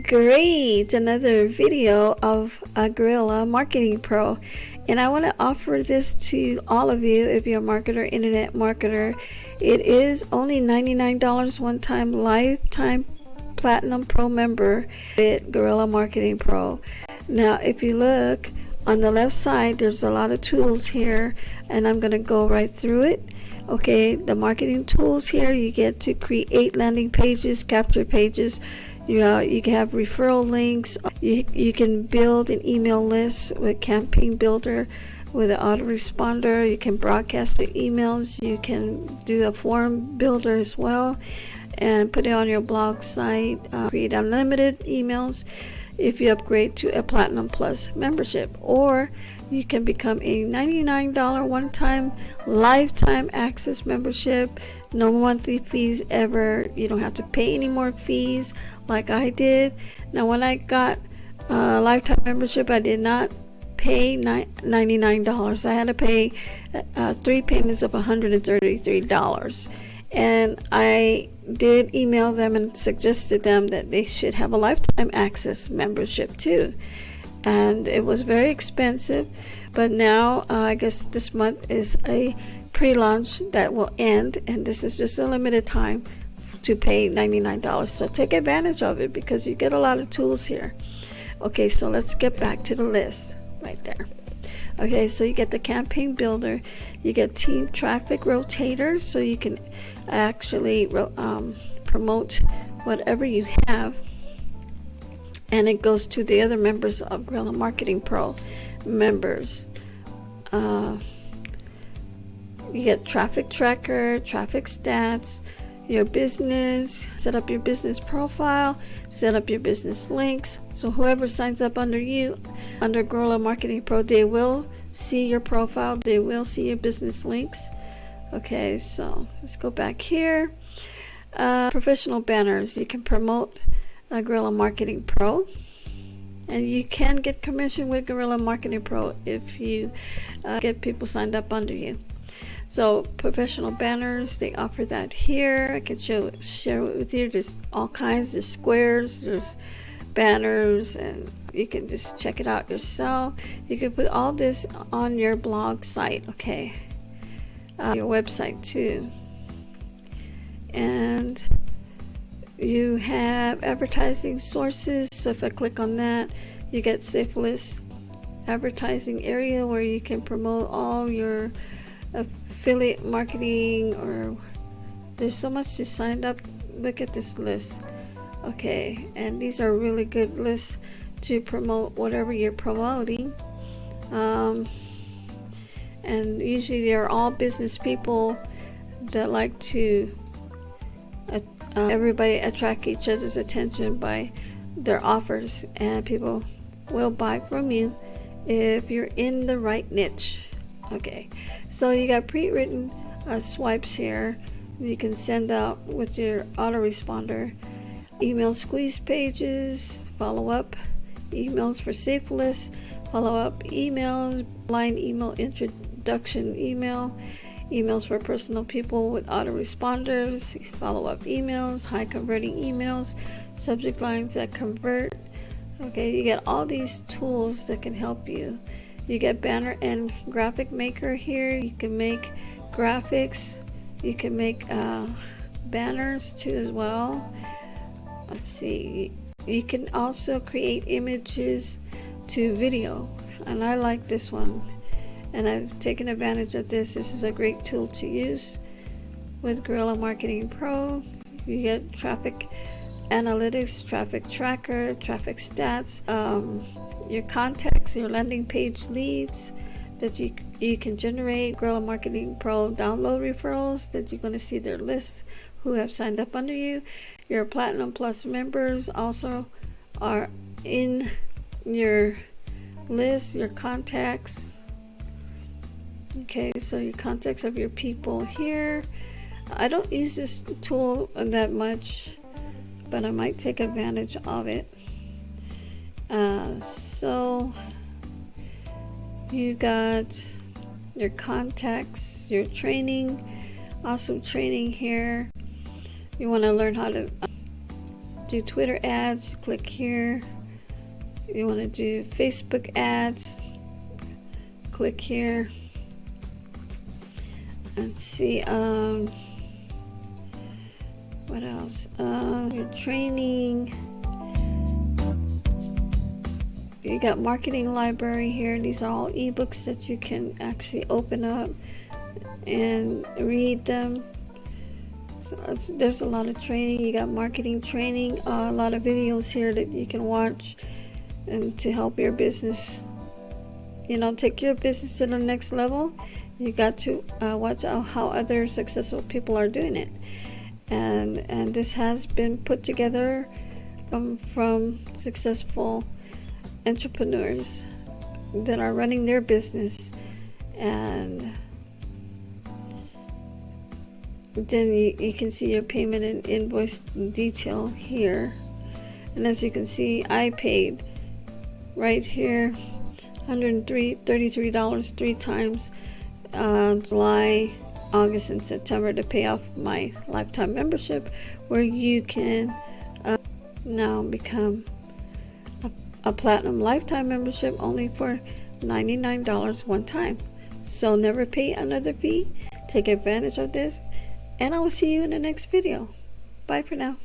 Great, another video of a Guerrilla Marketing Pro, and I want to offer this to all of you. If you're a marketer, internet marketer, it is only $99 one-time, lifetime Platinum Pro member with Guerrilla Marketing Pro. Now if you look on the left side, there's a lot of tools here, and I'm going to go right through it. Okay, the marketing tools here, you get to create landing pages, capture pages. You can have referral links. You can build an email list with Campaign Builder with an autoresponder. You can broadcast your emails. You can do a form builder as well and put it on your blog site. Create unlimited emails if you upgrade to a Platinum Plus membership, or you can become a $99 one-time lifetime access membership. No monthly fees ever. You don't have to pay any more fees like I did. Now when I got a lifetime membership, I did not pay $99. I had to pay 3 payments of $133, and I did email them and suggested them that they should have a lifetime access membership too, and it was very expensive. But now I guess this month is a pre-launch that will end, and this is just a limited time to pay $99. So take advantage of it because you get a lot of tools here. Okay, so let's get back to the list right there. Okay, so you get the Campaign Builder, you get Team Traffic Rotators, so you can actually promote whatever you have, and it goes to the other members of Guerrilla Marketing Pro members. You get Traffic Tracker, Traffic Stats, your business, set up your business profile, set up your business links. So whoever signs up under you, under Guerrilla Marketing Pro, they will see your profile, they will see your business links. Okay, so let's go back here. Professional banners, you can promote Guerrilla Marketing Pro, and you can get commission with Guerrilla Marketing Pro if you get people signed up under you. So professional banners, they offer that here. I can share it with you. There's all kinds. There's squares, there's banners, and you can just check it out yourself. You can put all this on your blog site, okay, your website too. And you have advertising sources. So if I click on that, you get Safe List advertising area where you can promote all your affiliate marketing, or there's so much to sign up. Look at this list. Okay, and these are really good lists to promote whatever you're promoting, and usually they're all business people that like to everybody attract each other's attention by their offers, and people will buy from you if you're in the right niche. Okay, so you got pre-written swipes here. You can send out with your autoresponder. Email squeeze pages, follow-up emails for Safe List, follow-up emails, blind email introduction emails for personal people with autoresponders, follow-up emails, high converting emails, subject lines that convert. Okay, you get all these tools that can help you. You get banner and graphic maker here. You can make graphics. You can make banners too as well. Let's see. You can also create images to video, and I like this one, and I've taken advantage of this. This is a great tool to use with Guerrilla Marketing Pro. You get traffic analytics, traffic tracker, traffic stats, your contacts, your landing page leads that you can generate. Guerrilla Marketing Pro download referrals that you're going to see their lists who have signed up under you. Your Platinum Plus members also are in your list, your contacts. Okay, so your contacts of your people here. I don't use this tool that much, but I might take advantage of it. So you got your contacts, your training, awesome training here. You want to learn how to do Twitter ads, click here. You want to do Facebook ads, click here. Let's see, what else? Your training. You got marketing library here. These are all ebooks that you can actually open up and read them. So there's a lot of training. You got marketing training, a lot of videos here that you can watch and to help your business, you know, take your business to the next level. You got to watch out how other successful people are doing it. And this has been put together from successful entrepreneurs that are running their business. And then you can see your payment and invoice detail here. And as you can see, I paid right here $133 three times, July, August, and September, to pay off my lifetime membership, where you can now become a platinum lifetime membership only for $99 one time. So never pay another fee. Take advantage of this, and I will see you in the next video. Bye for now.